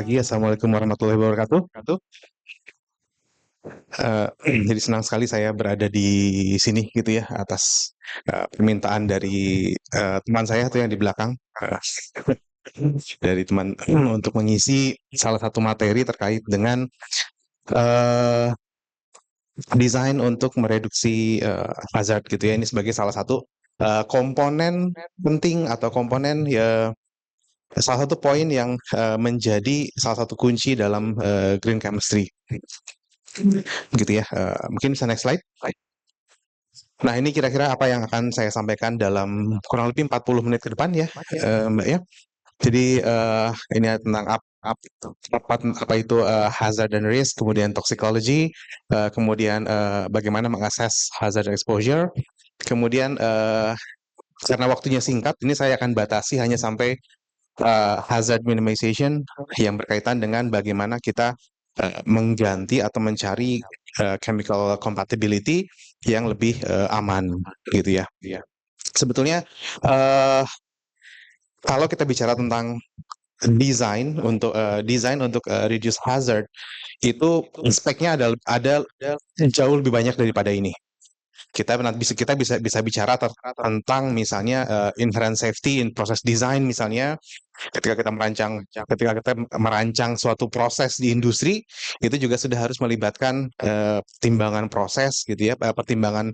lagi. Assalamualaikum warahmatullahi wabarakatuh. Jadi senang sekali saya berada di sini gitu ya atas permintaan dari teman saya tuh yang di belakang dari teman untuk mengisi salah satu materi terkait dengan eh, desain untuk mereduksi hazard gitu ya. Ini sebagai salah satu komponen penting atau komponen ya salah satu poin yang menjadi salah satu kunci dalam green chemistry gitu ya. Mungkin bisa next slide. Nah, ini kira-kira apa yang akan saya sampaikan dalam kurang lebih 40 menit ke depan ya, Mbak ya. Jadi ini tentang apa itu hazard and risk, kemudian toxicology, kemudian bagaimana mengakses hazard exposure, kemudian karena waktunya singkat, ini saya akan batasi hanya sampai hazard minimization yang berkaitan dengan bagaimana kita mengganti atau mencari chemical compatibility yang lebih aman gitu ya. Sebetulnya uh, kalau kita bicara tentang desain untuk reduce hazard itu speknya ada jauh lebih banyak daripada ini. Kita bisa bicara tentang misalnya inherent safety in process design misalnya ketika kita merancang suatu proses di industri itu juga sudah harus melibatkan pertimbangan proses gitu ya, pertimbangan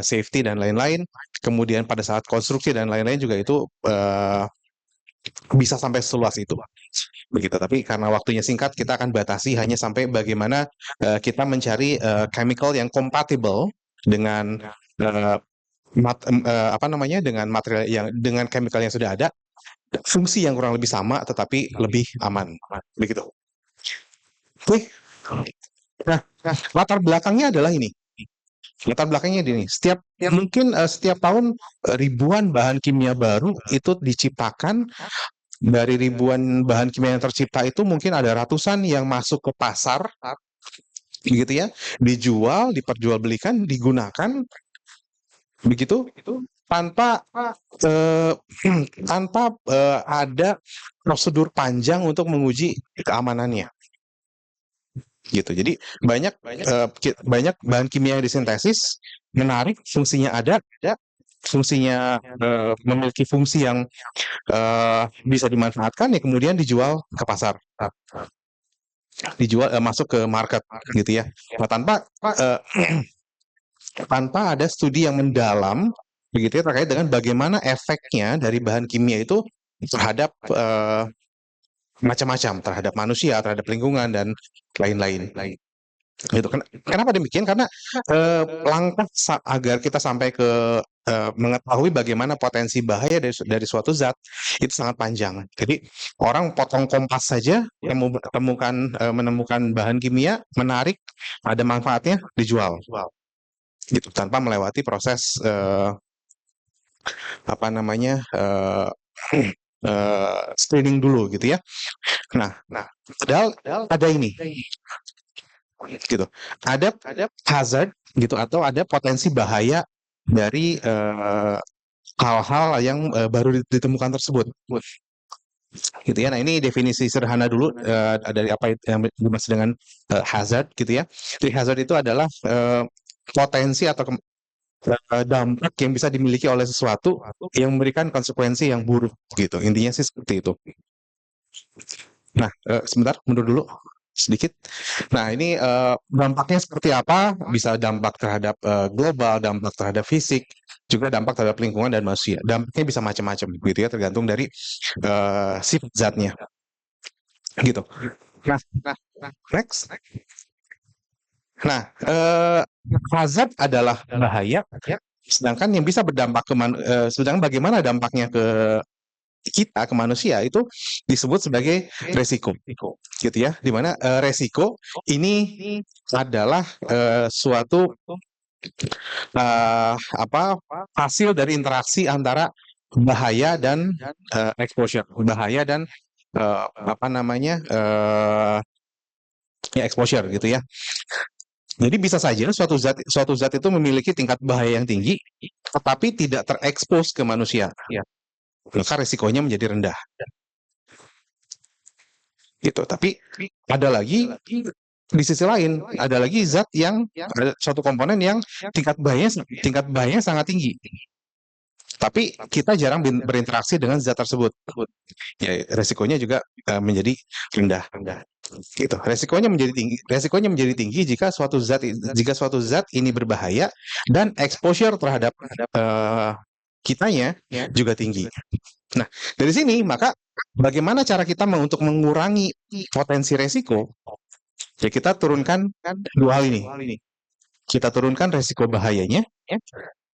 safety dan lain-lain. Kemudian pada saat konstruksi dan lain-lain juga itu bisa sampai seluas itu begitu. Tapi karena waktunya singkat kita akan batasi hanya sampai bagaimana kita mencari chemical yang compatible dengan eh, apa namanya dengan material yang dengan chemical yang sudah ada, fungsi yang kurang lebih sama tetapi lebih aman begitu. Oke. Nah, latar belakangnya adalah ini. Latar belakangnya ini, setiap tahun ribuan bahan kimia baru itu diciptakan. Dari ribuan bahan kimia yang tercipta itu mungkin ada ratusan yang masuk ke pasar, gitu ya, dijual, diperjualbelikan, digunakan, begitu, tanpa eh, tanpa ada prosedur panjang untuk menguji keamanannya, gitu. Jadi banyak bahan kimia yang disintesis, menarik, fungsinya ada, fungsinya memiliki fungsi yang bisa dimanfaatkan ya kemudian dijual ke pasar, masuk ke market gitu ya. Nah, eh, tanpa ada studi yang mendalam begitu ya terkait dengan bagaimana efeknya dari bahan kimia itu terhadap macam-macam, terhadap manusia, terhadap lingkungan dan lain-lain. Gitu. Kenapa demikian? Karena langkah agar kita sampai ke mengetahui bagaimana potensi bahaya dari suatu zat itu sangat panjang. Jadi orang potong kompas saja menemukan bahan kimia menarik, ada manfaatnya, dijual, gitu tanpa melewati proses apa namanya screening dulu gitu ya. Nah, padahal ada ini gitu, ada hazard gitu atau ada potensi bahaya dari hal-hal yang baru ditemukan tersebut gitu ya. Nah, ini definisi sederhana dulu dari apa yang dimaksud dengan hazard gitu ya. Jadi hazard itu adalah potensi atau dampak yang bisa dimiliki oleh sesuatu yang memberikan konsekuensi yang buruk gitu. Intinya sih seperti itu. Nah, sebentar, mundur dulu sedikit. Nah, ini dampaknya seperti apa? Bisa dampak terhadap global, dampak terhadap fisik, juga dampak terhadap lingkungan dan manusia. Dampaknya bisa macam-macam, gitu ya, tergantung dari sifat zatnya, gitu. Nah, next. Nah, hazard adalah bahaya, sedangkan yang bisa berdampak sedangkan bagaimana dampaknya ke kita, ke manusia itu disebut sebagai resiko, gitu ya. Dimana resiko ini adalah suatu apa hasil dari interaksi antara bahaya dan exposure, bahaya dan apa namanya ya exposure gitu ya. Jadi bisa saja suatu zat itu memiliki tingkat bahaya yang tinggi, tetapi tidak terekspos ke manusia. Maka resikonya menjadi rendah. gitu. Tapi ada lagi di sisi lain, ada lagi zat yang ada suatu komponen yang tingkat bahayanya sangat tinggi. Tapi kita jarang berinteraksi dengan zat tersebut. Ya, resikonya juga menjadi rendah. Gitu. Resikonya menjadi tinggi jika suatu zat ini berbahaya dan exposure terhadap kitanya juga tinggi. Nah, dari sini maka bagaimana cara kita untuk mengurangi potensi resiko? Ya kita turunkan dua hal ini. Kita turunkan resiko bahayanya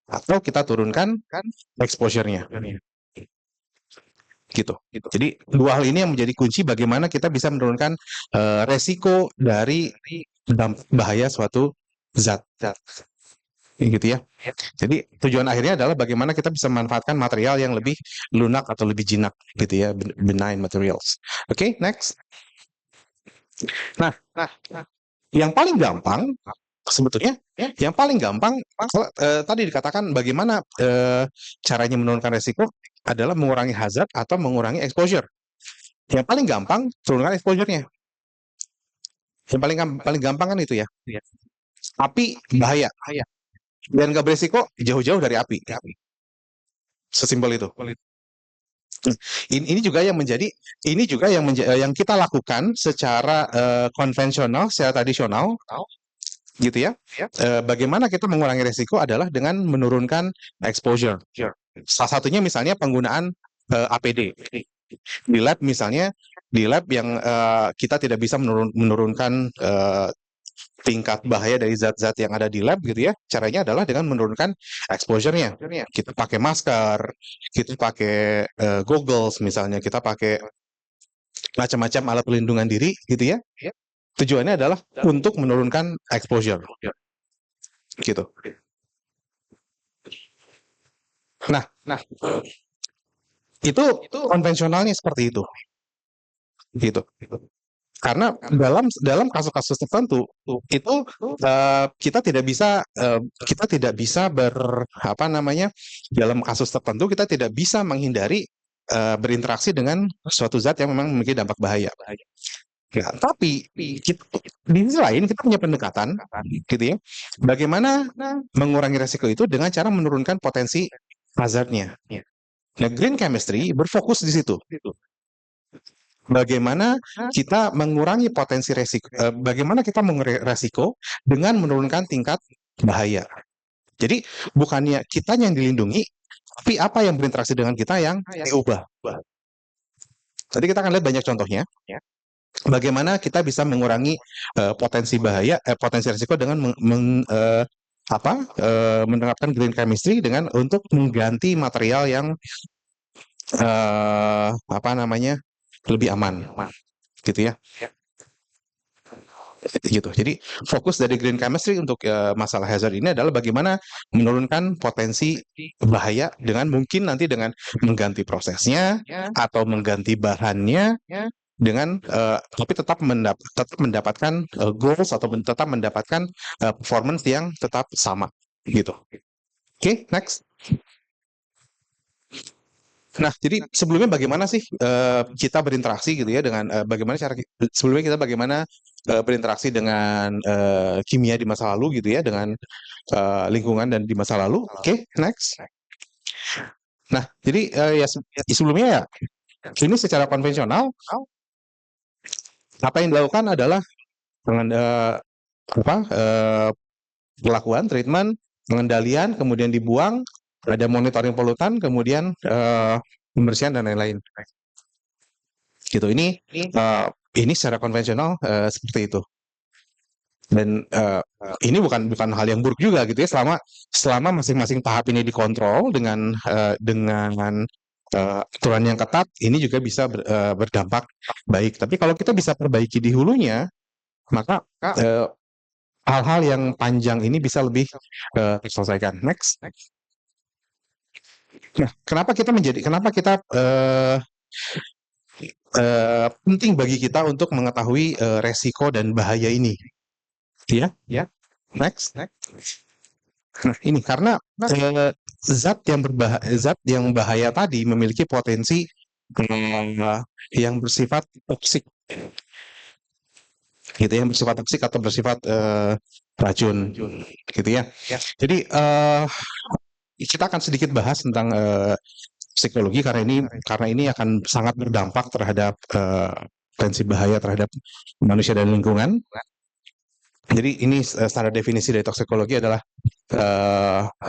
atau kita turunkan exposure-nya. Gitu. Jadi dua hal ini yang menjadi kunci bagaimana kita bisa menurunkan resiko dari bahaya suatu zat. Gitu ya. Jadi tujuan akhirnya adalah bagaimana kita bisa memanfaatkan material yang lebih lunak atau lebih jinak gitu ya, benign materials. Oke, next. Nah, yang paling gampang sebetulnya yang paling gampang tadi dikatakan bagaimana caranya menurunkan resiko adalah mengurangi hazard atau mengurangi exposure. Yang paling gampang turunkan exposure-nya. Yang paling gampang kan itu ya. Api bahaya. Dan nggak beresiko jauh-jauh dari api. Sesimpel itu. Ini juga yang kita lakukan secara konvensional, secara tradisional, gitu ya. Bagaimana kita mengurangi resiko adalah dengan menurunkan exposure. Salah satunya misalnya penggunaan APD di lab, misalnya di lab yang kita tidak bisa menurunkan tingkat bahaya dari zat-zat yang ada di lab gitu ya. Caranya adalah dengan menurunkan exposure-nya. Kita pakai masker, kita pakai goggles misalnya, kita pakai macam-macam alat pelindungan diri gitu ya. Tujuannya adalah untuk menurunkan exposure. Gitu. Nah, itu konvensionalnya seperti itu. Gitu. Karena dalam kasus-kasus tertentu itu kita tidak bisa dalam kasus tertentu kita tidak bisa menghindari berinteraksi dengan suatu zat yang memang memiliki dampak bahaya. Nah, tapi di sisi lain kita punya pendekatan gitu ya. Bagaimana mengurangi resiko itu dengan cara menurunkan potensi hazardnya. Nah, green chemistry berfokus di situ. Bagaimana kita mengurangi potensi resiko, bagaimana kita mengurangi resiko dengan menurunkan tingkat bahaya. Jadi bukannya kita yang dilindungi, tapi apa yang berinteraksi dengan kita yang diubah. Tadi kita akan lihat banyak contohnya. Bagaimana kita bisa mengurangi potensi resiko dengan menerapkan green chemistry untuk mengganti material yang lebih aman, gitu ya. Gitu. Jadi fokus dari green chemistry untuk masalah hazard ini adalah bagaimana menurunkan potensi bahaya dengan mungkin nanti dengan mengganti prosesnya atau mengganti bahannya dengan tapi tetap mendapatkan goals atau tetap mendapatkan performance yang tetap sama gitu. Oke, next. Nah, jadi sebelumnya bagaimana sih kita berinteraksi gitu ya dengan bagaimana berinteraksi dengan kimia di masa lalu gitu ya, dengan lingkungan dan di masa lalu. Oke, next. Nah, jadi sebelumnya ya ini secara konvensional apa yang dilakukan adalah dengan perlakuan, treatment, pengendalian, kemudian dibuang, ada monitoring polutan, kemudian pembersihan dan lain-lain. Gitu. Ini secara konvensional seperti itu. Dan ini bukan hal yang buruk juga gitu ya, selama masing-masing tahap ini dikontrol dengan aturan yang ketat, ini juga bisa berdampak baik. Tapi kalau kita bisa perbaiki di hulunya, maka hal-hal yang panjang ini bisa lebih terselesaikan. Next. Nah, kenapa kita penting bagi kita untuk mengetahui resiko dan bahaya ini? Ya. Next. Nah, ini karena zat yang bahaya tadi memiliki potensi yang bersifat toksik. gitu yang bersifat toksik atau bersifat racun, gitu ya. Jadi kita akan sedikit bahas tentang psikologi karena ini akan sangat berdampak terhadap potensi bahaya terhadap manusia dan lingkungan. Jadi ini standar definisi dari toksikologi adalah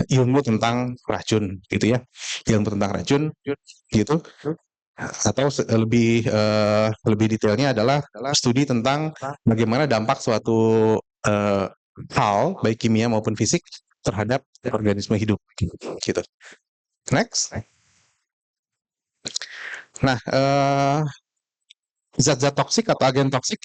ilmu tentang racun, gitu ya, ilmu tentang racun, gitu. Atau lebih detailnya adalah studi tentang bagaimana dampak suatu hal baik kimia maupun fisik terhadap organisme hidup, gitu. Next. Nah, zat-zat toksik atau agen toksik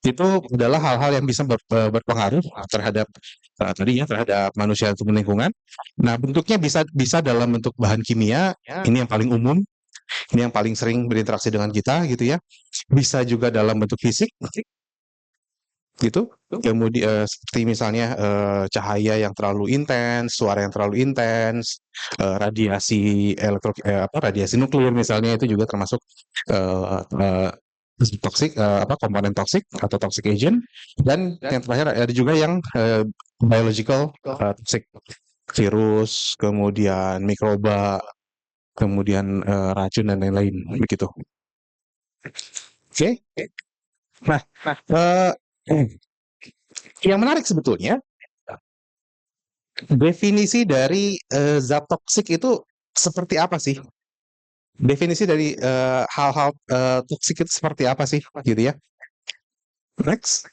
itu adalah hal-hal yang bisa berpengaruh terhadap terhadap manusia atau lingkungan. Nah, bentuknya bisa dalam bentuk bahan kimia, ini yang paling umum, ini yang paling sering berinteraksi dengan kita, gitu ya. Bisa juga dalam bentuk fisik, gitu. Kemudian seperti misalnya cahaya yang terlalu intens, suara yang terlalu intens, radiasi nuklir misalnya, itu juga termasuk toxic, komponen toksik atau toxic agent. Dan yang terakhir ada juga yang biological toxic, virus, kemudian mikroba, kemudian racun dan lain-lain, begitu. Oke. Nah, yang menarik sebetulnya definisi dari zat toksik itu seperti apa sih? Definisi dari hal-hal toksik itu seperti apa sih, gitu ya? Next,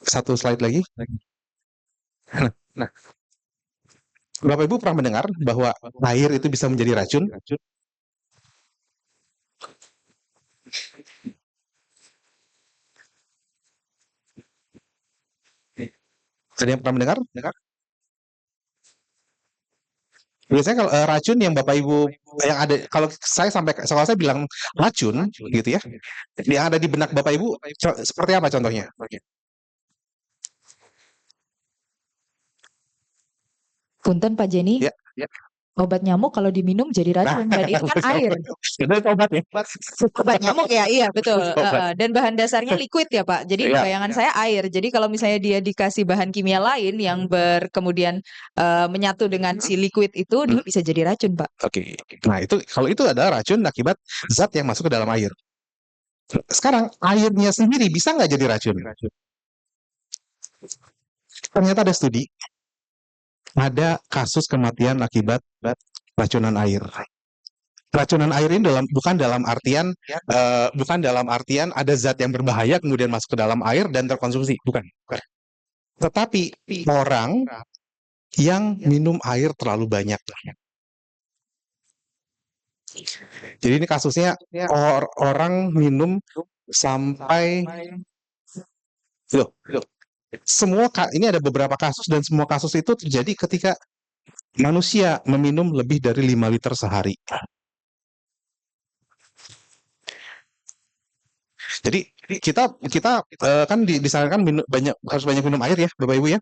satu slide lagi. Nah, Bapak Ibu pernah mendengar bahwa air itu bisa menjadi racun? Ada yang pernah mendengar? Biasanya kalau racun yang Bapak Ibu yang ada, kalau saya bilang racun, gitu ya, yang ada di benak Bapak Ibu seperti apa contohnya? Punten Pak Jenny, Ya, obat nyamuk kalau diminum jadi racun dan itu kan air. itu obat ya. Obat nyamuk ya, iya betul. Obat. Dan bahan dasarnya liquid ya Pak. Jadi Iya. bayangan saya air. Jadi kalau misalnya dia dikasih bahan kimia lain yang kemudian menyatu dengan si liquid itu, dia bisa jadi racun Pak. Oke. Nah, kalau itu adalah racun akibat zat yang masuk ke dalam air. Sekarang airnya sendiri bisa nggak jadi racun? Ternyata ada studi, ada kasus kematian akibat racunan air. Racunan air ini bukan dalam artian ada zat yang berbahaya kemudian masuk ke dalam air dan terkonsumsi, bukan. Tetapi orang yang minum air terlalu banyak. Jadi ini kasusnya orang minum sampai ini ada beberapa kasus dan semua kasus itu terjadi ketika manusia meminum lebih dari 5 liter sehari. Jadi kita kan disarankan harus banyak minum air ya, Bapak Ibu ya.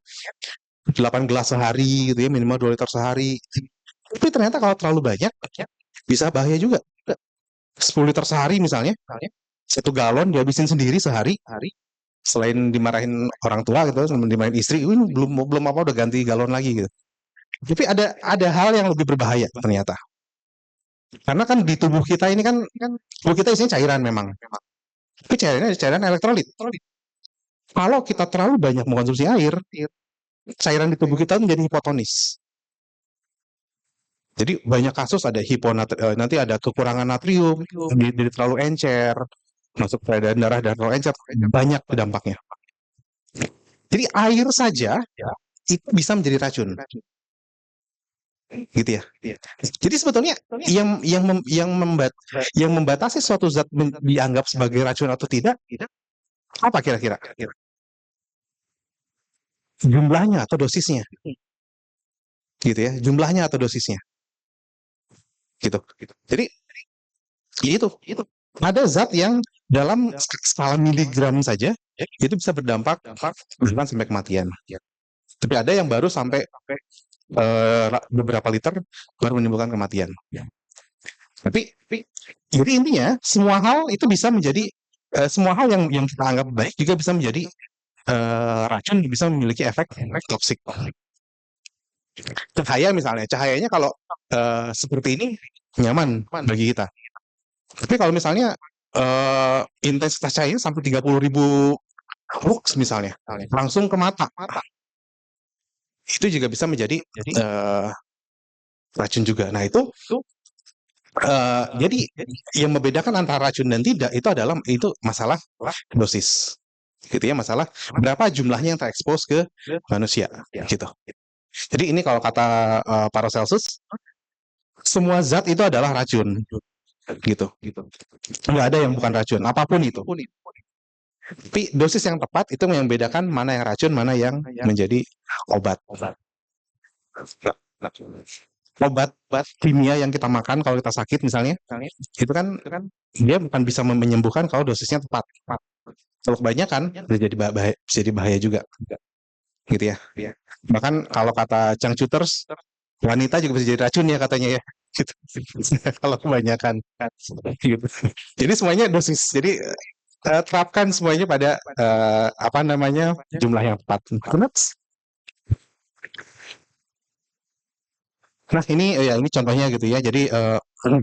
8 gelas sehari gitu ya, minimal 2 liter sehari. Tapi ternyata kalau terlalu banyak bisa bahaya juga. 10 liter sehari misalnya, 1 galon dihabisin sendiri sehari. Selain dimarahin orang tua gitu, dimarahin istri, belum apa udah ganti galon lagi gitu. Tapi ada hal yang lebih berbahaya ternyata. Karena kan di tubuh kita ini kan tubuh kita isinya cairan memang. Tapi cairan elektrolit. Kalau kita terlalu banyak mengkonsumsi air, cairan di tubuh kita menjadi hipotonis. Jadi banyak kasus ada nanti ada kekurangan natrium, jadi terlalu encer, masuk peredaran darah dan terlalu encer, banyak dampaknya. Jadi air saja itu bisa menjadi racun, gitu ya. Jadi sebetulnya yang membatasi suatu zat dianggap sebagai racun atau tidak, apa kira-kira? Jumlahnya atau dosisnya, gitu ya. Jumlahnya atau dosisnya, gitu. Jadi itu ada zat yang dalam skala miligram saja itu bisa berdampak bahkan sampai kematian. Tapi ada yang baru sampai beberapa liter baru menimbulkan kematian. Tapi jadi intinya semua hal itu bisa menjadi semua hal yang kita anggap baik juga bisa menjadi racun, bisa memiliki efek toksik. Cahaya misalnya, cahayanya kalau seperti ini nyaman bagi kita. Tapi kalau misalnya intensitas cahayanya sampai 30.000 lux misalnya, langsung ke mata, itu juga bisa menjadi racun juga. Nah itu jadi yang membedakan antara racun dan tidak itu adalah masalah dosis, gitu ya, masalah berapa jumlahnya yang terekspos ke manusia, gitu. Jadi ini kalau kata Paracelsus, semua zat itu adalah racun, gitu. Nggak ada yang bukan racun, apapun itu. Tapi dosis yang tepat itu yang membedakan mana yang racun, mana yang menjadi obat. Obat kimia yang kita makan kalau kita sakit misalnya, itu kan dia bukan bisa menyembuhkan kalau dosisnya tepat. Kalau kebanyakan bisa jadi bahaya juga, gitu ya. Bahkan kalau kata Changcuters, wanita juga bisa jadi racun ya katanya ya. Gitu. Kalau kebanyakan. Gitu. Jadi semuanya dosis. Jadi terapkan semuanya pada jumlah yang tepat. Nah ini ini contohnya gitu ya. Jadi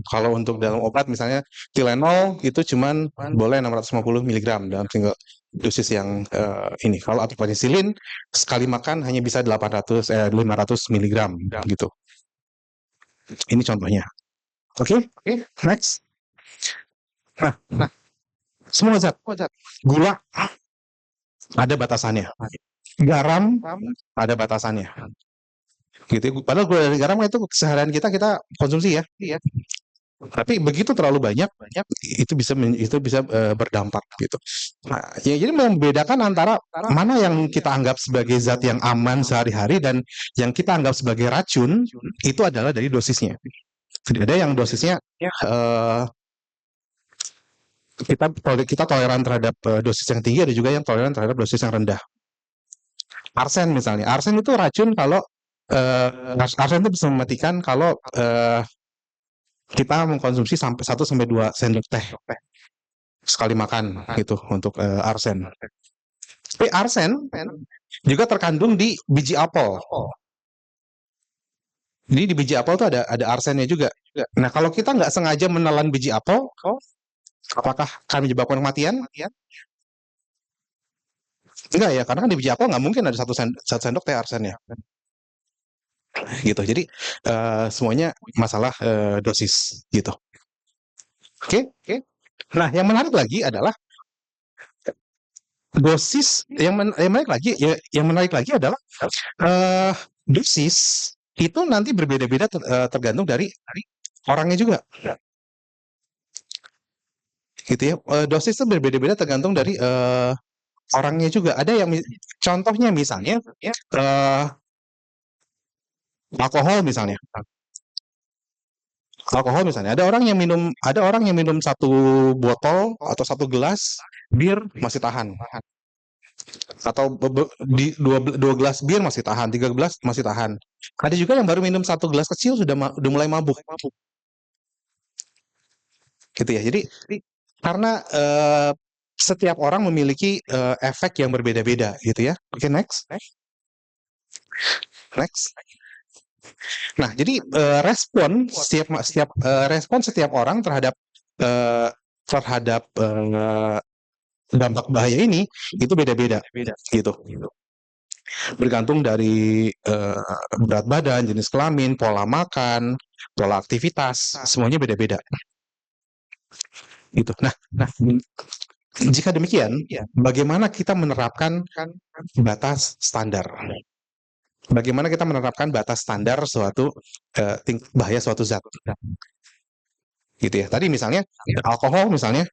kalau untuk dalam obat misalnya Tylenol itu cuman boleh 650 mg dalam single dosis yang ini. Kalau atau penicillin sekali makan hanya bisa 500 mg gitu. Ini contohnya. Oke, next. Nah, semua zat, gula ada batasannya, garam ada batasannya. Gitu. Padahal gula dan garam itu keseharian kita konsumsi ya. Tapi begitu terlalu banyak itu bisa berdampak gitu. Nah, ya jadi membedakan antara mana yang kita anggap sebagai zat yang aman sehari-hari dan yang kita anggap sebagai racun itu adalah dari dosisnya. Tidak ada yang dosisnya kita toleran terhadap dosis yang tinggi, ada juga yang toleran terhadap dosis yang rendah. Arsen misalnya, arsen itu racun kalau arsen itu bisa mematikan kalau kita mengkonsumsi sampai 1 sampai 2 sendok teh sekali makan gitu untuk arsen. Tapi arsen juga terkandung di biji apel. Jadi di biji apel itu ada arsennya juga. Nah kalau kita nggak sengaja menelan biji apel, apakah akan menyebabkan kematian? Enggak ya, karena kan di biji apel nggak mungkin ada satu sendok teh arsennya. Gitu. Jadi semuanya masalah dosis gitu. Oke. Nah, yang menarik lagi adalah dosis yang menarik lagi adalah dosis itu nanti berbeda-beda tergantung dari orangnya juga. Gitu ya. Dosis itu berbeda-beda tergantung dari orangnya juga. Ada yang contohnya misalnya alkohol misalnya. Ada orang yang minum 1 botol atau 1 gelas bir masih tahan. Atau di 2 gelas bir masih tahan, 3 gelas masih tahan. Ada juga yang baru minum 1 gelas kecil sudah mulai mabuk. Gitu ya. Jadi karena setiap orang memiliki efek yang berbeda-beda gitu ya. Oke, next. Nah, jadi respon setiap orang terhadap dampak bahaya ini itu beda-beda gitu. Bergantung dari berat badan, jenis kelamin, pola makan, pola aktivitas, semuanya beda-beda. Gitu. Nah, jika demikian, bagaimana kita menerapkan batas standar? Bagaimana kita menerapkan batas standar suatu bahaya suatu zat? Gitu ya. Tadi misalnya alkohol misalnya,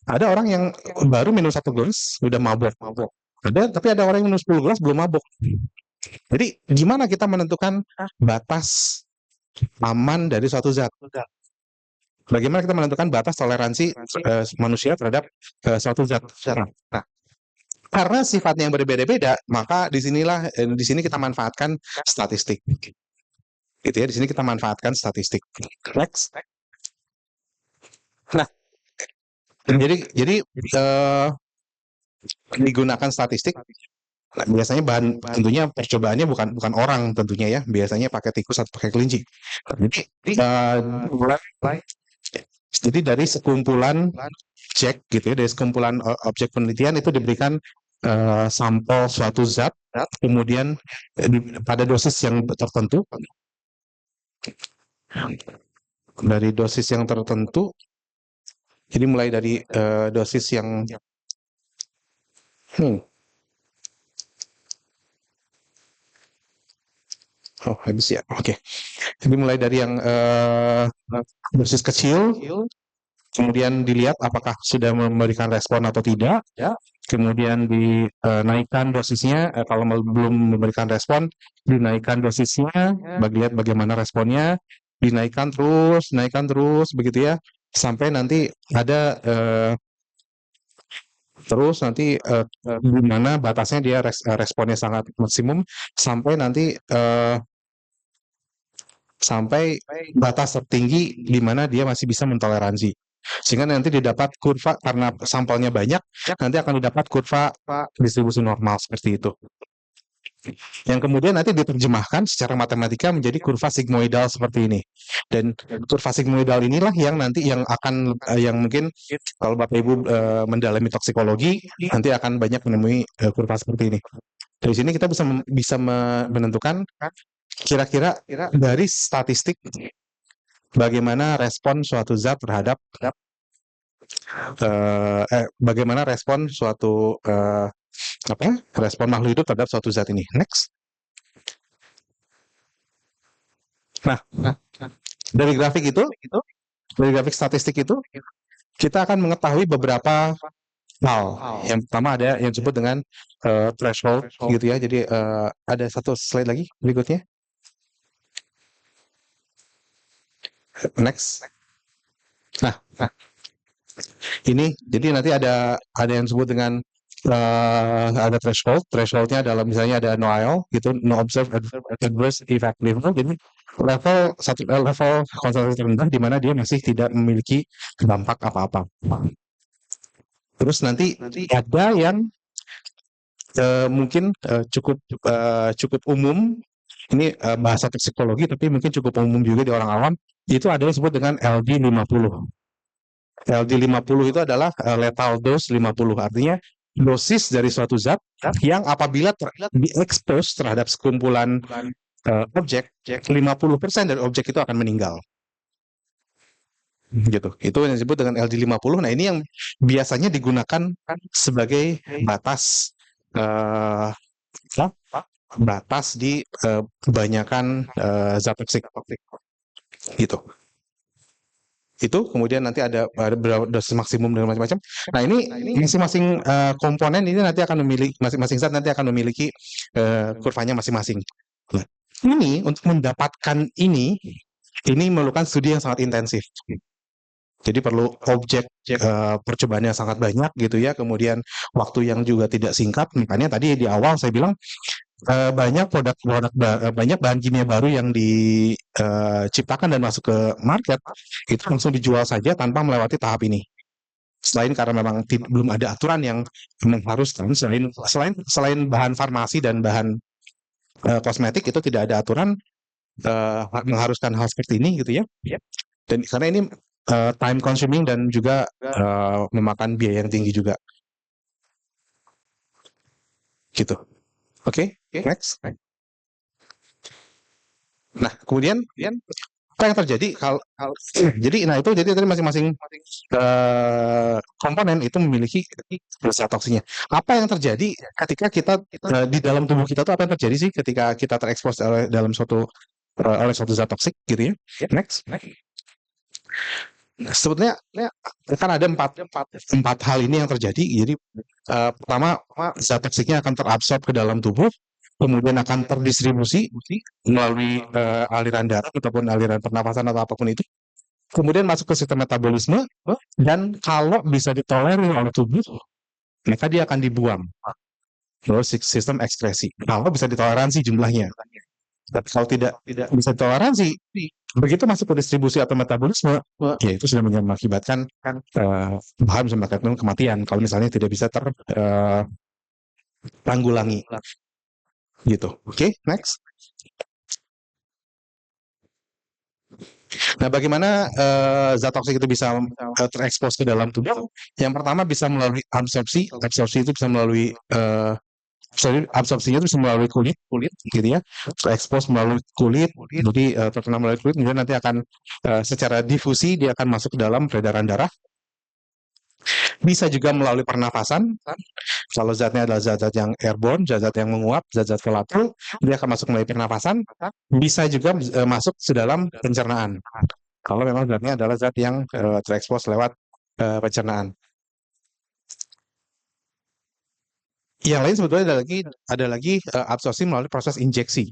ada orang yang baru minum 1 gelas sudah mabuk. Tapi ada orang yang minum 10 gelas belum mabuk. Jadi gimana kita menentukan batas aman dari suatu zat? Bagaimana kita menentukan batas toleransi manusia terhadap suatu zat? Nah, karena sifatnya yang berbeda-beda, maka di sini kita manfaatkan statistik. Gitu ya, di sini kita manfaatkan statistik. Next. Nah, Jadi digunakan statistik. Nah, biasanya bahan tentunya percobaannya bukan orang tentunya ya, biasanya pakai tikus atau pakai kelinci. Jadi dari sekumpulan objek gitu ya, dari sekumpulan objek penelitian itu diberikan sampel suatu zat, kemudian pada dosis yang tertentu, dari dosis yang tertentu, jadi mulai dari dosis yang oh habis ya, oke. Jadi mulai dari yang dosis kecil, kemudian dilihat apakah sudah memberikan respon atau tidak, kemudian dinaikkan dosisnya, kalau belum memberikan respon, dinaikkan dosisnya, lihat bagaimana responnya, dinaikkan terus, begitu ya, sampai nanti ada terus nanti di mana batasnya dia responnya sangat maksimum, sampai nanti sampai batas tertinggi di mana dia masih bisa mentoleransi. Sehingga nanti didapat kurva, karena sampelnya banyak, nanti akan didapat kurva distribusi normal seperti itu. Yang kemudian nanti diterjemahkan secara matematika menjadi kurva sigmoidal seperti ini. Dan kurva sigmoidal inilah yang nanti yang akan yang mungkin kalau Bapak Ibu mendalami toksikologi nanti akan banyak menemui kurva seperti ini. Dari sini kita bisa menentukan kira-kira dari statistik bagaimana respon suatu zat terhadap bagaimana respon suatu respon makhluk hidup terhadap suatu zat ini. Next. Nah, dari grafik itu, dari grafik statistik itu, kita akan mengetahui beberapa hal. Yang pertama ada yang disebut dengan threshold, gitu ya. Jadi ada satu slide lagi berikutnya. Next. Nah, ini jadi nanti ada yang disebut dengan ada threshold. Thresholdnya adalah misalnya ada no IL, gitu, no observed adverse effect level. Jadi level konsentrasi rendah di mana dia masih tidak memiliki dampak apa-apa. Terus nanti ada yang mungkin cukup umum. Ini bahasa toksikologi tapi mungkin cukup umum juga di orang awam. Itu ada yang disebut dengan LD50. LD50 itu adalah lethal dose 50. Artinya dosis dari suatu zat yang apabila diekspos terhadap sekumpulan objek, 50% dari objek itu akan meninggal. Gitu. Itu yang disebut dengan LD50. Nah, ini yang biasanya digunakan sebagai batas batas di kebanyakan zat toksik. Gitu. Itu kemudian nanti ada berapa dosis maksimum dan macam-macam. Nah, ini masing-masing komponen ini nanti akan memiliki, masing-masing zat nanti akan memiliki kurvanya masing-masing. Nah, ini untuk mendapatkan ini memerlukan studi yang sangat intensif. Jadi perlu objek percobaan yang sangat banyak gitu ya, kemudian waktu yang juga tidak singkat. Makanya tadi di awal saya bilang banyak banyak bahan kimia baru yang diciptakan dan masuk ke market itu langsung dijual saja tanpa melewati tahap ini. Selain karena memang belum ada aturan yang mengharuskan, selain bahan farmasi dan bahan kosmetik itu tidak ada aturan mengharuskan hal seperti ini gitu ya. Dan karena ini time consuming dan juga memakan biaya yang tinggi juga. Gitu. Oke, next. Nah, kemudian apa yang terjadi kalau jadi tadi masing-masing komponen itu memiliki zat toksiknya. Apa yang terjadi ketika kita di dalam tubuh kita tuh apa yang terjadi sih ketika kita terekspos oleh suatu zat toksik gitu ya? Next. Nah, sebetulnya kan ada empat hal ini yang terjadi. Jadi pertama zat toksiknya akan terabsorb ke dalam tubuh, kemudian akan terdistribusi melalui aliran darah ataupun aliran pernapasan atau apapun itu, kemudian masuk ke sistem metabolisme, dan kalau bisa ditolerir oleh tubuh maka dia akan dibuang melalui sistem ekskresi kalau bisa ditoleransi jumlahnya. Tapi kalau tidak bisa toleransi, begitu masuk ke distribusi atau metabolisme, ya itu sudah mengakibatkan bahan bisa mengakibatkan kematian kalau misalnya tidak bisa tertanggulangi gitu. Oke, next. Nah, bagaimana zat toksik itu bisa terekspos ke dalam tubuh? Yang pertama bisa melalui absorpsi. Absorpsi itu bisa melalui absorpsinya itu bisa melalui kulit gitu ya, terekspos melalui kulit, jadi terkena melalui kulit, kemudian nanti akan secara difusi dia akan masuk ke dalam peredaran darah. Bisa juga melalui pernafasan. Kalau zatnya adalah zat-zat yang airborne, zat-zat yang menguap, zat-zat volatil, dia akan masuk melalui pernafasan. Bisa juga masuk ke dalam pencernaan. Kalau memang zatnya adalah zat yang terekspos lewat pencernaan. Yang lain sebetulnya ada lagi absorpsi melalui proses injeksi,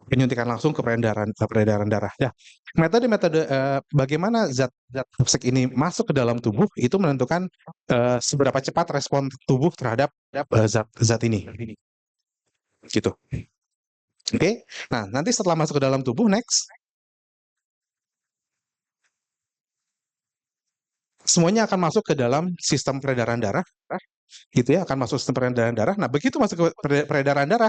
penyuntikan langsung ke peredaran darah. Ya, metode-metode bagaimana zat toksik ini masuk ke dalam tubuh itu menentukan seberapa cepat respon tubuh terhadap zat ini. Gitu. Oke. Nah, nanti setelah masuk ke dalam tubuh, next, semuanya akan masuk ke dalam sistem peredaran darah, gitu ya, akan masuk sistem peredaran darah. Nah, begitu masuk ke peredaran darah,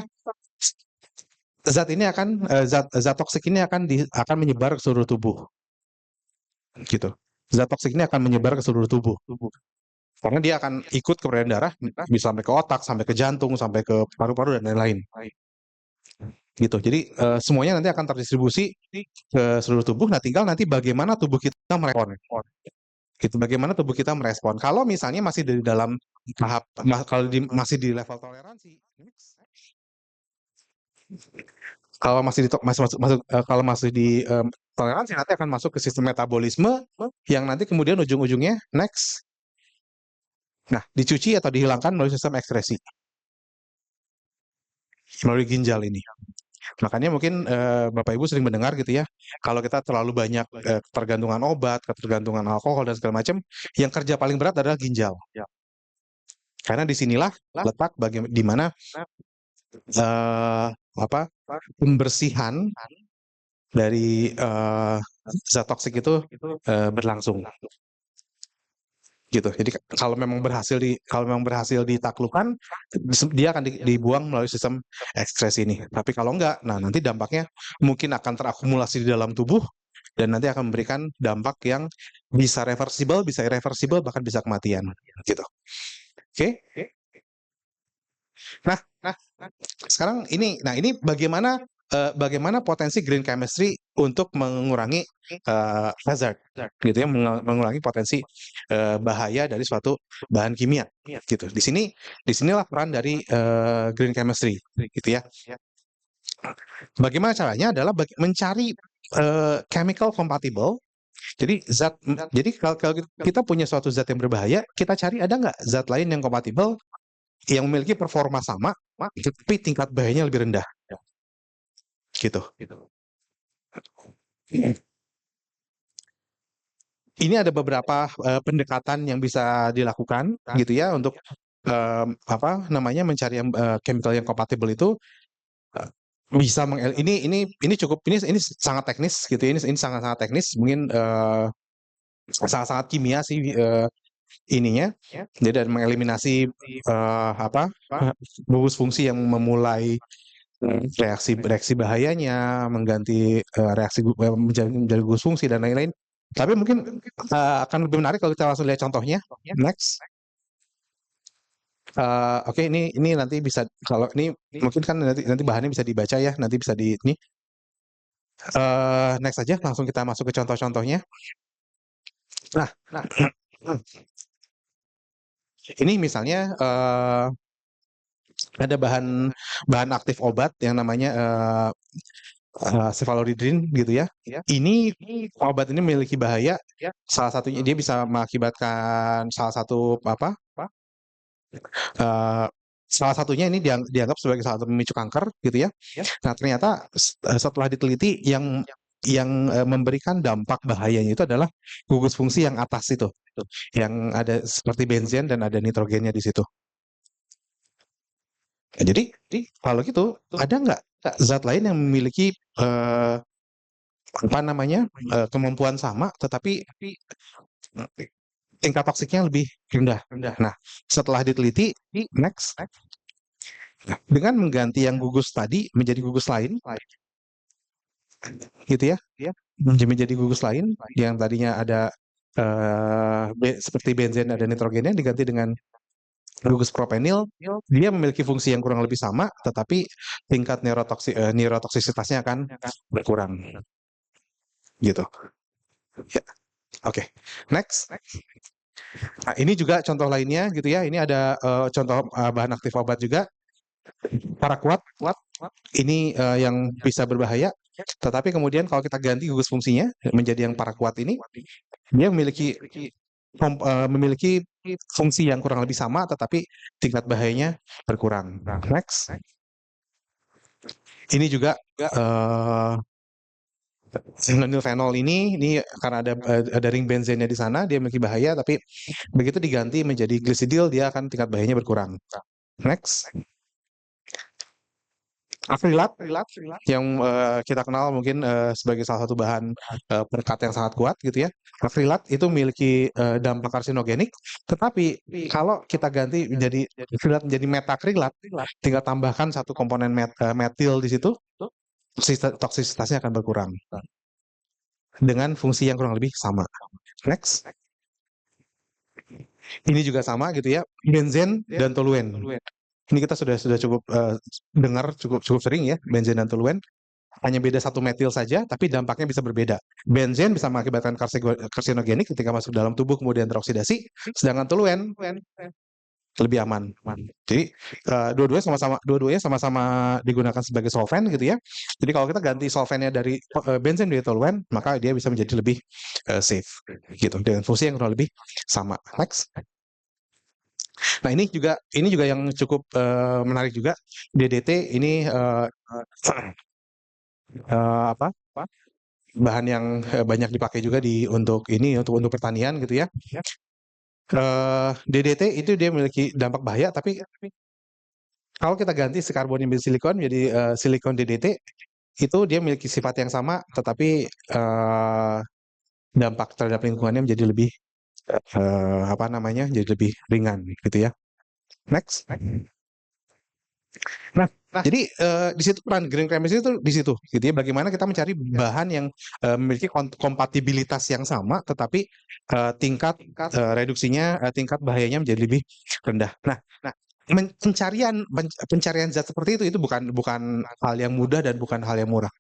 zat ini akan zat toksik ini akan menyebar ke seluruh tubuh, gitu. Zat toksik ini akan menyebar ke seluruh tubuh, karena dia akan ikut ke peredaran darah, bisa sampai ke otak, sampai ke jantung, sampai ke paru-paru dan lain-lain. Gitu. Jadi semuanya nanti akan terdistribusi ke seluruh tubuh. Nah, tinggal nanti bagaimana tubuh kita merespon. Gitu. Bagaimana tubuh kita merespon. Kalau misalnya masih di dalam tahap, kalau masih di level toleransi, kalau masih di kalau masih di toleransi, nanti akan masuk ke sistem metabolisme yang nanti kemudian ujung-ujungnya next. Nah, dicuci atau dihilangkan melalui sistem ekskresi, melalui ginjal ini. Makanya mungkin Bapak Ibu sering mendengar gitu ya, kalau kita terlalu banyak ketergantungan obat, ketergantungan alkohol dan segala macam, yang kerja paling berat adalah ginjal. Karena disinilah letak di mana pembersihan dari zat toksik itu berlangsung. Gitu. Jadi kalau memang berhasil ditaklukkan, dia akan dibuang melalui sistem ekskresi ini. Tapi kalau enggak, nah nanti dampaknya mungkin akan terakumulasi di dalam tubuh dan nanti akan memberikan dampak yang bisa reversible, bisa irreversible, bahkan bisa kematian. Gitu. Oke. Nah, sekarang ini bagaimana potensi green chemistry untuk mengurangi hazard, gitu ya, mengurangi potensi bahaya dari suatu bahan kimia, gitu. Disinilah peran dari green chemistry, gitu ya. Bagaimana caranya adalah mencari chemical compatible. Jadi kalau kita punya suatu zat yang berbahaya, kita cari ada nggak zat lain yang kompatibel yang memiliki performa sama, tapi tingkat bahayanya lebih rendah. Gitu. Ini ada beberapa pendekatan yang bisa dilakukan, gitu ya, untuk mencari chemical yang kompatibel itu. Bisa ini sangat teknis, gitu. Ini sangat teknis, mungkin sangat kimia sih ininya. Jadi ada mengeliminasi gugus fungsi yang memulai reaksi bahayanya, mengganti menjadi gugus fungsi dan lain-lain. Tapi mungkin akan lebih menarik kalau kita langsung lihat contohnya. Next. Oke, ini nanti bisa, kalau ini mungkin kan nanti bahannya bisa dibaca ya, nanti bisa ini. Next aja, langsung kita masuk ke contoh-contohnya. Nah, ini misalnya ada bahan aktif obat yang namanya cefaloridin, gitu ya. Ini obat ini memiliki bahaya. Salah satunya dia bisa mengakibatkan salah satunya ini dianggap sebagai salah satu pemicu kanker, gitu ya. Nah, ternyata setelah diteliti yang memberikan dampak bahayanya itu adalah gugus fungsi yang atas itu, yang ada seperti benzen dan ada nitrogennya di situ. Nah, jadi kalau gitu ada nggak zat lain yang memiliki apa namanya kemampuan sama, tetapi tingkat toksiknya lebih rendah. Nah, setelah diteliti, next, dengan mengganti yang gugus tadi menjadi gugus lain, gitu ya, menjadi gugus lain yang tadinya ada seperti benzen ada nitrogennya diganti dengan gugus propenil, dia memiliki fungsi yang kurang lebih sama, tetapi tingkat neurotoksisitasnya akan berkurang, gitu. Ya, oke. Next. Nah, ini juga contoh lainnya, gitu ya. Ini ada contoh bahan aktif obat juga. Paraquat, ini yang bisa berbahaya. Tetapi kemudian kalau kita ganti gugus fungsinya menjadi yang paraquat ini, dia memiliki fungsi yang kurang lebih sama, tetapi tingkat bahayanya berkurang. Next. Ini juga nonylphenol ini karena ada ring benzennya di sana, dia memiliki bahaya, tapi begitu diganti menjadi glicidil, dia akan tingkat bahayanya berkurang. Next. Akrilat yang kita kenal mungkin sebagai salah satu bahan perekat yang sangat kuat, gitu ya. Akrilat itu memiliki dampak karsinogenik, tetapi kalau kita ganti menjadi akrilat menjadi metakrilat, tinggal tambahkan satu komponen metil di situ, toksisitasnya akan berkurang dengan fungsi yang kurang lebih sama. Next. Ini juga sama, gitu ya, benzen dan toluen. Ini kita sudah cukup dengar cukup sering ya, benzen dan toluen. Hanya beda satu metil saja, tapi dampaknya bisa berbeda. Benzen bisa mengakibatkan karsinogenik ketika masuk dalam tubuh kemudian teroksidasi, sedangkan toluen lebih aman. Jadi dua-duanya sama-sama digunakan sebagai solvent, gitu ya. Jadi kalau kita ganti solventnya dari benzen dari toluen, maka dia bisa menjadi lebih safe, gitu, dengan fungsi yang kurang lebih sama. Next. Nah, ini juga yang cukup menarik juga. DDT ini apa? Bahan yang banyak dipakai juga untuk pertanian, gitu ya. DDT itu dia memiliki dampak bahaya, tapi kalau kita ganti si karbonimid silikon jadi silikon DDT, itu dia memiliki sifat yang sama, tetapi dampak terhadap lingkungannya menjadi lebih jadi lebih ringan, gitu ya. Next. Nah, jadi di situ peran green chemistry itu di situ, gitu ya. Bagaimana kita mencari bahan yang memiliki kompatibilitas yang sama, tetapi tingkat reduksinya, tingkat bahayanya menjadi lebih rendah. Nah, pencarian zat seperti itu bukan hal yang mudah dan bukan hal yang murah.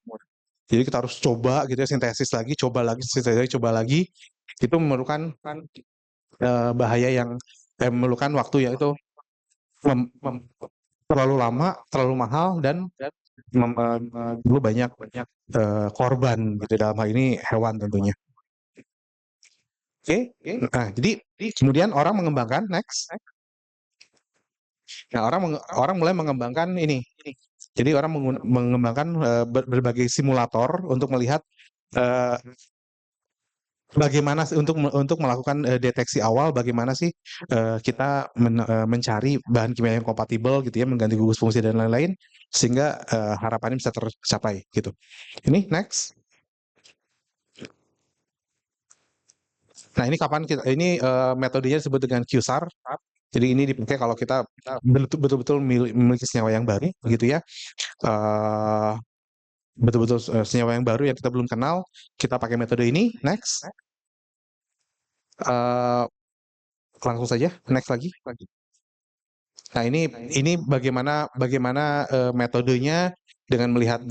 Jadi kita harus coba, gitu ya, sintesis lagi, coba lagi. Itu memerlukan bahaya yang memerlukan waktu, yaitu terlalu lama, terlalu mahal, dan dulu banyak korban, gitu, dalam hal ini hewan tentunya. Oke. Nah, jadi kemudian orang mengembangkan next. Nah, orang mulai mengembangkan ini. Jadi orang mengembangkan berbagai simulator untuk melihat bagaimana untuk melakukan deteksi awal, bagaimana sih kita mencari bahan kimia yang kompatibel, gitu ya, mengganti gugus fungsi dan lain-lain, sehingga harapannya bisa tercapai, gitu. Ini next. Nah, ini metodenya disebut dengan QSAR. Jadi ini dipakai kalau kita betul-betul memiliki senyawa yang baru, gitu ya. Betul-betul senyawa yang baru yang kita belum kenal, kita pakai metode ini. Next. Langsung saja, next lagi. Nah, ini bagaimana metodenya dengan melihat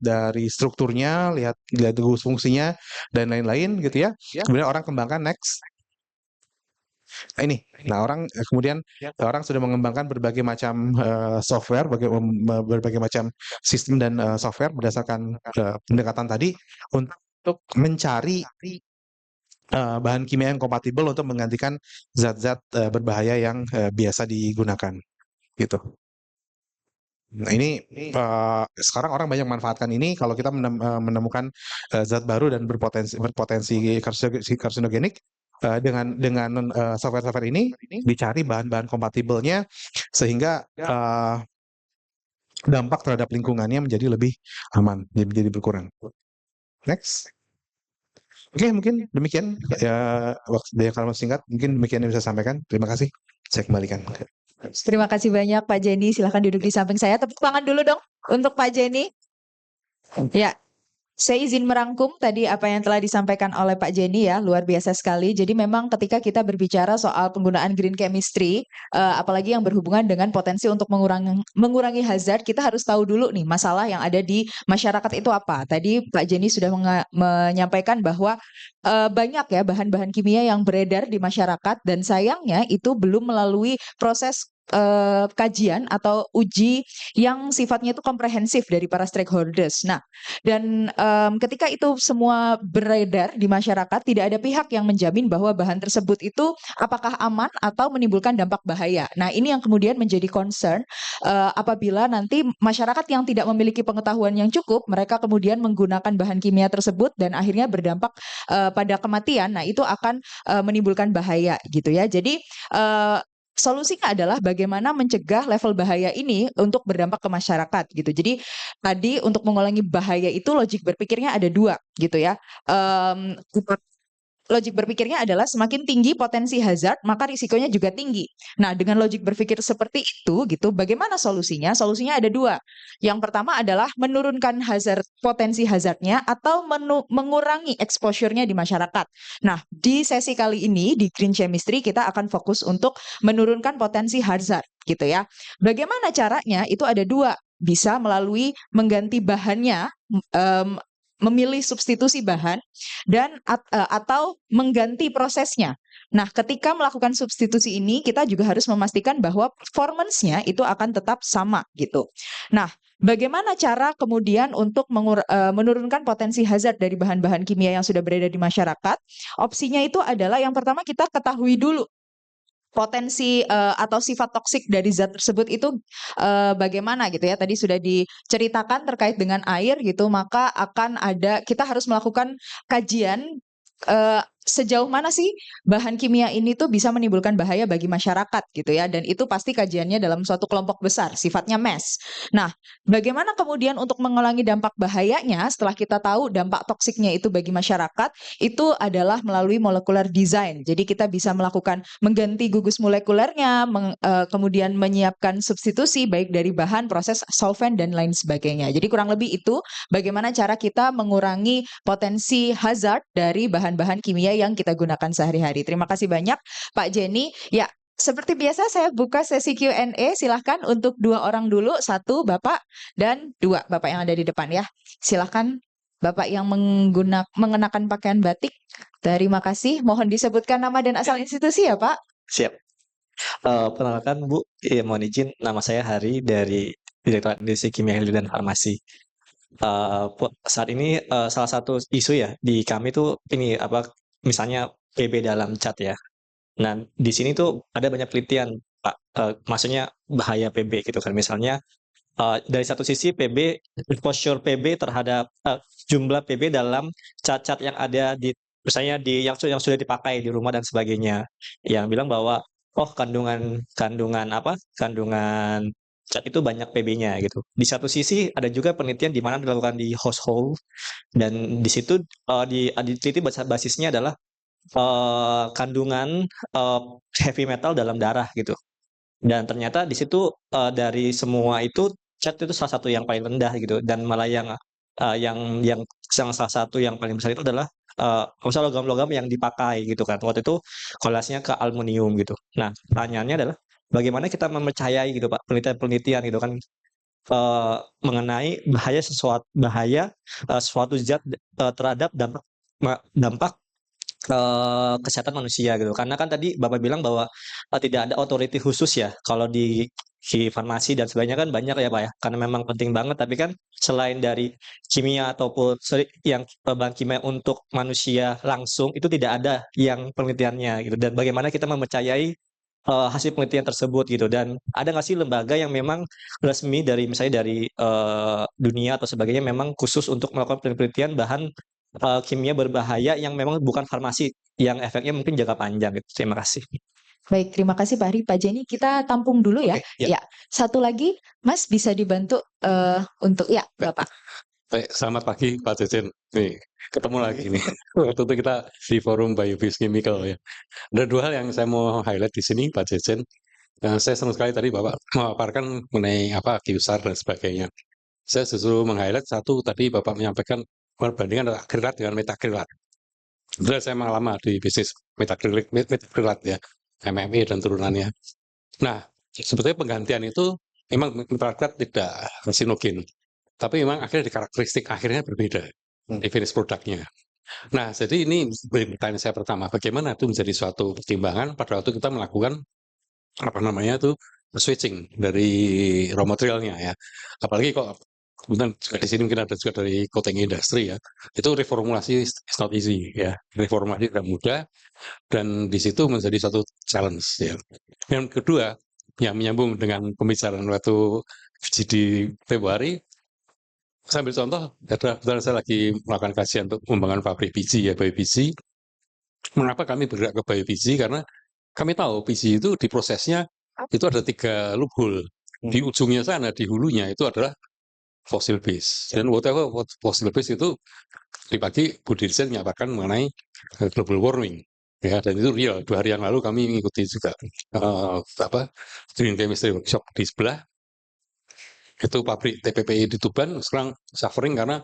dari strukturnya, lihat gugus fungsinya dan lain-lain, gitu ya. Kemudian orang kembangkan next. Nah, ini. Nah, kemudian orang sudah mengembangkan berbagai macam software, berbagai macam sistem dan software berdasarkan pendekatan tadi untuk mencari bahan kimia yang kompatibel untuk menggantikan zat-zat berbahaya yang biasa digunakan, gitu. Nah, ini sekarang orang banyak manfaatkan ini kalau kita menemukan zat baru dan berpotensi karsinogenik. Dengan software ini dicari bahan-bahan kompatibelnya, sehingga dampak terhadap lingkungannya menjadi lebih aman, jadi berkurang. Next. Oke, mungkin demikian ya, waktu dia kalau singkat mungkin demikian yang bisa saya sampaikan. Terima kasih. Saya kembalikan. Terima kasih banyak Pak Jenny. Silahkan duduk di samping saya. Tepuk tangan dulu dong untuk Pak Jenny. Ya, saya izin merangkum tadi apa yang telah disampaikan oleh Pak Jenny ya, luar biasa sekali. Jadi memang ketika kita berbicara soal penggunaan green chemistry, apalagi yang berhubungan dengan potensi untuk mengurangi hazard, kita harus tahu dulu nih masalah yang ada di masyarakat itu apa. Tadi Pak Jenny sudah menyampaikan bahwa banyak ya bahan-bahan kimia yang beredar di masyarakat dan sayangnya itu belum melalui proses kajian atau uji yang sifatnya itu komprehensif dari para stakeholders. Nah, dan ketika itu semua beredar di masyarakat, tidak ada pihak yang menjamin bahwa bahan tersebut itu apakah aman atau menimbulkan dampak bahaya. Nah, ini yang kemudian menjadi concern apabila nanti masyarakat yang tidak memiliki pengetahuan yang cukup, mereka kemudian menggunakan bahan kimia tersebut dan akhirnya berdampak pada kematian. Nah, itu akan menimbulkan bahaya gitu ya. Jadi solusinya adalah bagaimana mencegah level bahaya ini untuk berdampak ke masyarakat gitu. Jadi tadi untuk mengurangi bahaya itu logik berpikirnya ada dua gitu ya. Em, Logik berpikirnya adalah semakin tinggi potensi hazard, maka risikonya juga tinggi. Nah, dengan logik berpikir seperti itu, gitu, bagaimana solusinya? Solusinya ada dua. Yang pertama adalah menurunkan potensi hazardnya atau mengurangi exposure-nya di masyarakat. Nah, di sesi kali ini di Green Chemistry kita akan fokus untuk menurunkan potensi hazard, gitu ya. Bagaimana caranya? Itu ada dua. Bisa melalui mengganti bahannya, memilih substitusi bahan dan atau mengganti prosesnya. Nah, ketika melakukan substitusi ini, kita juga harus memastikan bahwa performance-nya itu akan tetap sama gitu. Nah, bagaimana cara kemudian untuk menurunkan potensi hazard dari bahan-bahan kimia yang sudah beredar di masyarakat? Opsinya itu adalah yang pertama kita ketahui dulu potensi atau sifat toksik dari zat tersebut itu bagaimana gitu ya. Tadi sudah diceritakan terkait dengan air gitu, maka akan ada kita harus melakukan kajian sejauh mana sih bahan kimia ini tuh bisa menimbulkan bahaya bagi masyarakat gitu ya. Dan itu pasti kajiannya dalam suatu kelompok besar, sifatnya mass. Nah, bagaimana kemudian untuk mengurangi dampak bahayanya setelah kita tahu dampak toksiknya itu bagi masyarakat, itu adalah melalui molecular design. Jadi kita bisa melakukan mengganti gugus molekulernya, kemudian menyiapkan substitusi baik dari bahan, proses, solvent, dan lain sebagainya. Jadi kurang lebih itu bagaimana cara kita mengurangi potensi hazard dari bahan-bahan kimia yang kita gunakan sehari-hari. Terima kasih banyak Pak Jenny. Ya, seperti biasa saya buka sesi Q&A. Silahkan untuk dua orang dulu, satu Bapak dan dua Bapak yang ada di depan ya. Silahkan Bapak yang mengenakan pakaian batik. Terima kasih. Mohon disebutkan nama dan asal institusi ya Pak. Siap. Perkenalkan Bu, mohon izin, nama saya Hari dari Direktorat Industri Kimia Hilirah dan Farmasi. Saat ini salah satu isu ya di kami tuh ini apa, misalnya PB dalam cat ya. Nah di sini tuh ada banyak penelitian Pak, maksudnya bahaya PB gitu kan. Misalnya dari satu sisi PB, exposure PB terhadap jumlah PB dalam cat-cat yang ada di misalnya yang sudah dipakai di rumah dan sebagainya, yang bilang bahwa oh kandungan cat itu banyak PB-nya gitu. Di satu sisi ada juga penelitian di mana dilakukan di household dan di situ diteliti basisnya adalah kandungan heavy metal dalam darah gitu. Dan ternyata di situ dari semua itu cat itu salah satu yang paling rendah gitu, dan malah yang salah satu yang paling besar itu adalah misalnya logam-logam yang dipakai gitu kan. Waktu itu korelasinya ke aluminium gitu. Nah, pertanyaannya adalah bagaimana kita mempercayai gitu Pak penelitian-penelitian gitu kan mengenai bahaya suatu zat terhadap dampak kesehatan manusia gitu. Karena kan tadi Bapak bilang bahwa tidak ada otoriti khusus ya kalau di farmasi dan sebagainya kan banyak ya Pak ya. Karena memang penting banget, tapi kan selain dari kimia ataupun yang bahan kimia untuk manusia langsung itu tidak ada yang penelitiannya gitu. Dan bagaimana kita mempercayai hasil penelitian tersebut gitu, dan ada nggak sih lembaga yang memang resmi dari misalnya dari dunia atau sebagainya memang khusus untuk melakukan penelitian bahan kimia berbahaya yang memang bukan farmasi, yang efeknya mungkin jangka panjang gitu. Terima kasih. Baik, terima kasih Pak Hari. Pak Jenny, kita tampung dulu ya. Oke, ya. Ya, satu lagi, Mas bisa dibantu untuk ya, Bapak. Baik, selamat pagi Pak Cecen. Nih, ketemu lagi nih. Waktu itu kita di forum Biochemical ya. Ada dua hal yang saya mau highlight di sini Pak Cecen. Saya senang sekali tadi Bapak memaparkan mengenai apa QSAR dan sebagainya. Saya justru meng-highlight satu tadi Bapak menyampaikan perbandingan akrilat dengan metakrilat. Sebenarnya saya memang lama di bisnis metakrilat ya, MME dan turunannya. Nah, sebetulnya penggantian itu memang metakrilat tidak karsinogen, tapi memang akhirnya di karakteristik akhirnya berbeda di finish produknya. Nah, jadi ini pertanyaan saya pertama, bagaimana itu menjadi suatu pertimbangan pada waktu kita melakukan apa namanya itu switching dari raw materialnya ya. Apalagi kok kemudian juga di sini mungkin ada juga dari coating industry ya. Itu reformulasi is not easy ya. Reformulasi tidak mudah dan di situ menjadi satu challenge ya. Yang kedua, yang menyambung dengan pembicaraan waktu di Februari, saya ambil contoh, kebetulan saya lagi melakukan kajian untuk pengembangan pabrik biji ya, biobiji. Mengapa kami bergerak ke biobiji? Karena kami tahu biji itu di prosesnya itu ada 3 loophole. Di ujungnya sana, di hulunya itu adalah fossil base. Dan whatever fossil base itu di pagi Bu Dirjen menyampaikan mengenai global warming. Ya, dan itu real. 2 hari yang lalu kami mengikuti juga green chemistry workshop di sebelah. Itu pabrik TPPI di Tuban sekarang suffering karena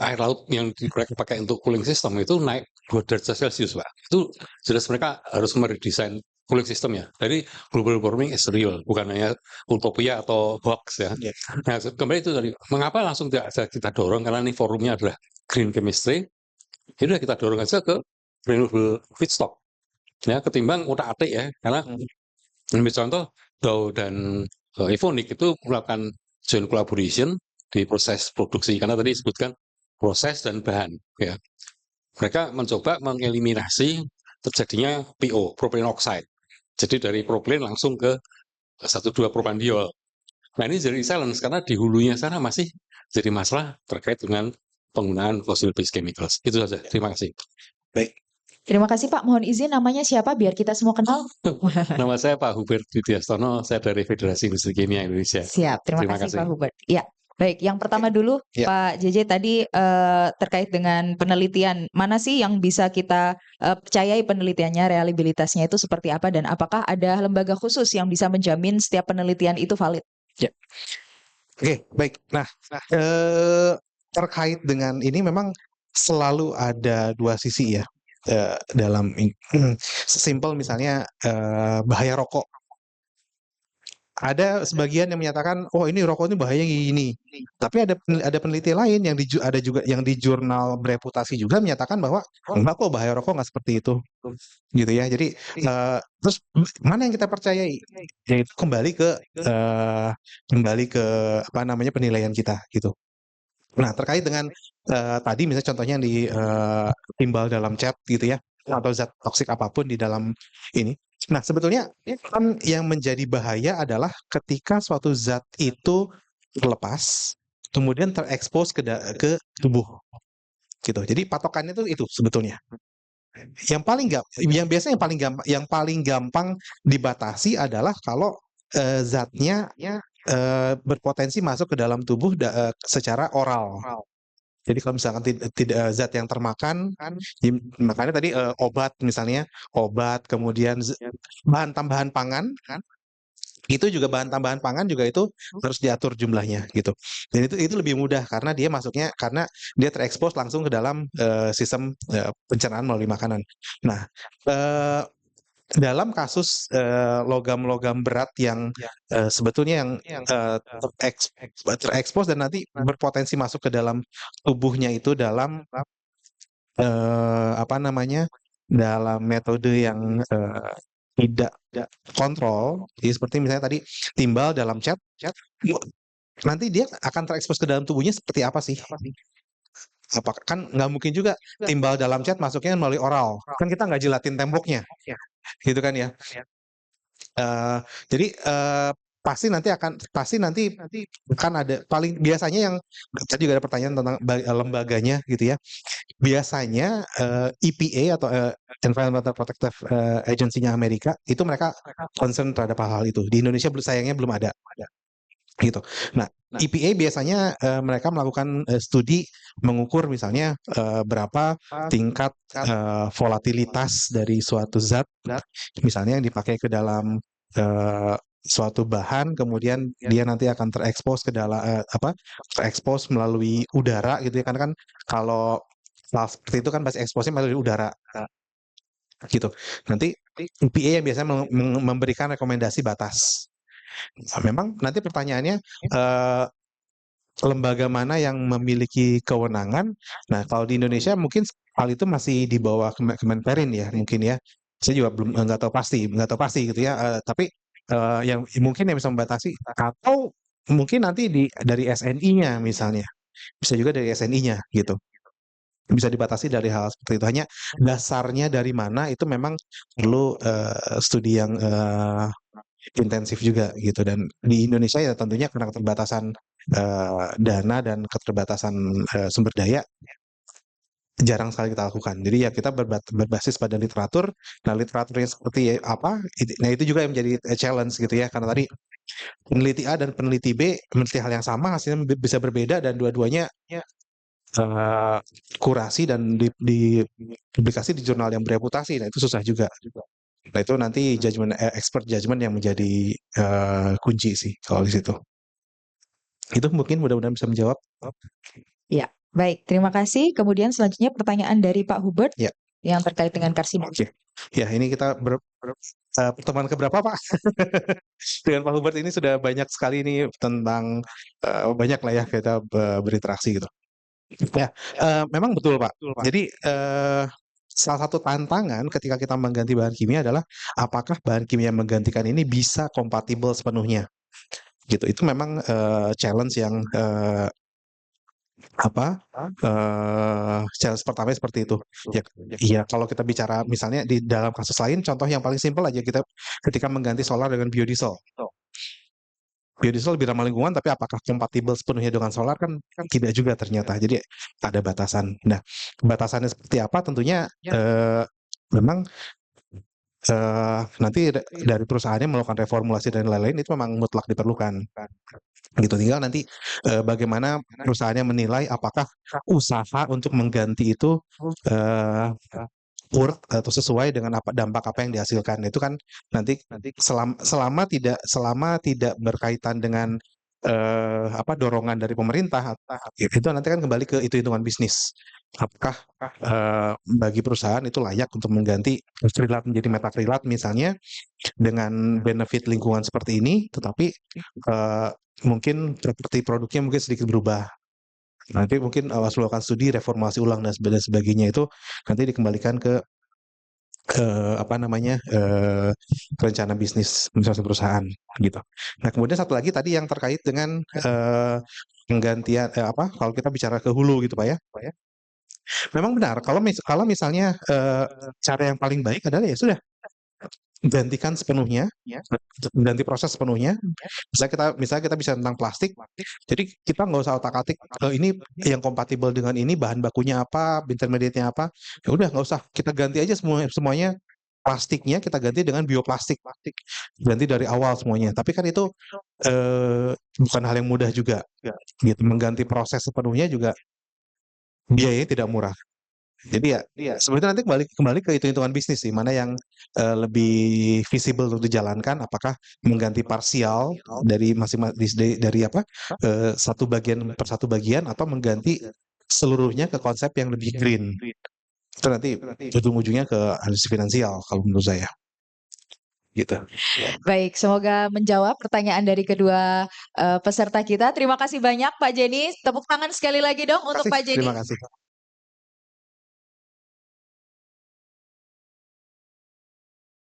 air laut yang dipakai untuk cooling system itu naik 2 derajat Celcius, Pak. Itu jelas mereka harus meredesain cooling systemnya. Jadi global warming is real, bukan hanya utopia atau hoax ya. Yeah. Nah, kembali itu tadi, mengapa langsung tidak kita dorong karena ini forumnya adalah green chemistry. Jadi kita dorong aja ke renewable feedstock. Ya, ketimbang utak-atik ya, karena ambil contoh Dow dan Evonik itu melakukan joint collaboration di proses produksi karena tadi disebutkan proses dan bahan ya. Mereka mencoba mengeliminasi terjadinya PO, propylene oxide. Jadi dari propylene langsung ke 1,2 propandiol. Nah, ini jadi challenge karena di hulunya sana masih jadi masalah terkait dengan penggunaan fossil based chemicals. Itu saja. Terima kasih. Baik. Terima kasih Pak. Mohon izin namanya siapa biar kita semua kenal. Nama saya Pak Hubert Widiastono, saya dari Federasi Industri Kimia Indonesia. Siap. Terima Terima kasih kasih. Pak Hubert. Ya. Baik, yang pertama dulu Ya. Pak JJ tadi terkait dengan penelitian. Mana sih yang bisa kita percayai penelitiannya, reliabilitasnya itu seperti apa dan apakah ada lembaga khusus yang bisa menjamin setiap penelitian itu valid? Oke, baik. Nah, terkait dengan ini memang selalu ada 2 sisi ya dalam sesimpel misalnya bahaya rokok. Ada sebagian yang menyatakan, oh ini rokok ini bahaya gini. Tapi ada peneliti lain yang ada juga yang di jurnal bereputasi juga menyatakan bahwa enggak kok bahaya rokok nggak seperti itu, gitu ya. Jadi terus mana yang kita percayai? Yaitu kembali ke apa namanya penilaian kita gitu. Nah terkait dengan tadi misalnya contohnya yang di timbal dalam cat gitu ya atau zat toksik apapun di dalam ini. Nah, sebetulnya kan yang menjadi bahaya adalah ketika suatu zat itu lepas, kemudian terekspos ke tubuh, gitu. Jadi patokannya itu sebetulnya. Yang biasanya yang paling gampang dibatasi adalah kalau zatnya berpotensi masuk ke dalam tubuh secara oral. Jadi kalau misalkan tidak zat yang termakan, makanya tadi obat misalnya, kemudian bahan tambahan pangan, itu juga bahan tambahan pangan juga itu harus diatur jumlahnya gitu. Dan itu lebih mudah karena dia masuknya karena dia terekspos langsung ke dalam sistem pencernaan melalui makanan. Nah, dalam kasus logam-logam berat yang sebetulnya yang terekspos dan nanti berpotensi masuk ke dalam tubuhnya itu dalam apa namanya dalam metode yang tidak kontrol, jadi seperti misalnya tadi timbal dalam cat, nanti dia akan terekspos ke dalam tubuhnya seperti apa sih? Apakah kan nggak mungkin juga timbal dalam cat masuknya melalui oral, kan kita nggak jilatin temboknya, gitu kan ya. Jadi pasti nanti akan ada paling biasanya yang tadi juga ada pertanyaan tentang lembaganya gitu ya. biasanya EPA atau Environmental Protective Agency-nya Amerika itu mereka concern terhadap hal-hal itu. Di Indonesia sayangnya belum ada gitu. Nah, EPA biasanya mereka melakukan studi mengukur misalnya berapa tingkat volatilitas dari suatu zat, misalnya yang dipakai ke dalam suatu bahan, kemudian dia nanti akan terekspos ke dalam terekspos melalui udara gitu ya, karena kan kalau hal seperti itu kan pasti eksposnya melalui udara gitu. Nanti EPA yang biasanya memberikan rekomendasi batas. Nah, memang nanti pertanyaannya lembaga mana yang memiliki kewenangan? Nah, kalau di Indonesia mungkin hal itu masih di bawah Kemenperin ya, mungkin ya. Saya juga belum nggak tahu pasti gitu ya. Tapi yang mungkin yang bisa membatasi atau mungkin nanti dari SNI-nya misalnya, bisa juga dari SNI-nya gitu. Bisa dibatasi dari hal seperti itu. Hanya dasarnya dari mana itu memang perlu studi yang intensif juga gitu. Dan di Indonesia ya tentunya karena keterbatasan dana dan keterbatasan sumber daya jarang sekali kita lakukan. Jadi ya kita berbasis pada literatur. Nah, literaturnya seperti apa? Nah, itu juga yang menjadi challenge gitu ya. Karena tadi peneliti A dan peneliti B meneliti hal yang sama, hasilnya bisa berbeda dan dua-duanya kurasi dan dipublikasi di jurnal yang bereputasi. Nah, itu susah juga. Nah, itu nanti expert judgment yang menjadi kunci sih kalau di situ. Itu mungkin mudah-mudahan bisa menjawab. Ya, baik. Terima kasih. Kemudian selanjutnya pertanyaan dari Pak Hubert Ya. yang terkait dengan karsinoma. Oke. Ya, ini kita pertemuan keberapa, Pak? Dengan Pak Hubert ini sudah banyak sekali ini tentang banyak lah ya kita berinteraksi gitu. Ya, memang betul, Pak. Jadi salah satu tantangan ketika kita mengganti bahan kimia adalah apakah bahan kimia yang menggantikan ini bisa kompatibel sepenuhnya. Gitu. Itu memang challenge yang challenge pertama seperti itu. Ya, iya, kalau kita bicara misalnya di dalam kasus lain, contoh yang paling simpel aja kita ketika mengganti solar dengan biodiesel. Biodiesel lebih ramah lingkungan, tapi apakah kompatibel sepenuhnya dengan solar kan tidak juga ternyata. Jadi ada batasan. Nah, batasannya seperti apa? Tentunya memang nanti dari perusahaannya melakukan reformulasi dan lain-lain itu memang mutlak diperlukan. Gitu, tinggal nanti bagaimana perusahaannya menilai apakah usaha untuk mengganti itu worth atau sesuai dengan dampak apa yang dihasilkan. Itu kan nanti selama tidak berkaitan dengan dorongan dari pemerintah, itu nanti kan kembali ke hitungan bisnis. Apakah bagi perusahaan itu layak untuk mengganti akrilat menjadi metakrilat misalnya dengan benefit lingkungan seperti ini, tetapi mungkin properti produknya mungkin sedikit berubah. Nanti mungkin harus melakukan studi reformulasi ulang dan sebagainya itu nanti dikembalikan ke rencana bisnis masing-masing perusahaan gitu. Nah, kemudian satu lagi tadi yang terkait dengan penggantian kalau kita bicara ke hulu gitu Pak ya. Memang benar kalau misalnya cara yang paling baik adalah ya sudah gantikan sepenuhnya, ganti proses sepenuhnya. Misalnya kita bisa tentang plastik, jadi kita nggak usah otak-atik ini yang kompatibel dengan ini bahan bakunya apa, intermediate-nya apa, ya udah nggak usah, kita ganti aja semuanya plastiknya kita ganti dengan bioplastik, ganti dari awal semuanya. Tapi kan itu bukan hal yang mudah juga, gitu. Mengganti proses sepenuhnya juga biayanya tidak murah. Jadi ya sebenarnya nanti kembali ke hitung-hitungan bisnis sih, mana yang lebih visible untuk dijalankan, apakah mengganti parsial dari satu bagian per satu bagian atau mengganti seluruhnya ke konsep yang lebih green. Itu nanti ujung-ujungnya ke analisis finansial kalau menurut saya. Gitu. Baik, semoga menjawab pertanyaan dari kedua peserta kita. Terima kasih banyak Pak Jeni. Tepuk tangan sekali lagi dong untuk Pak Jeni. Terima kasih.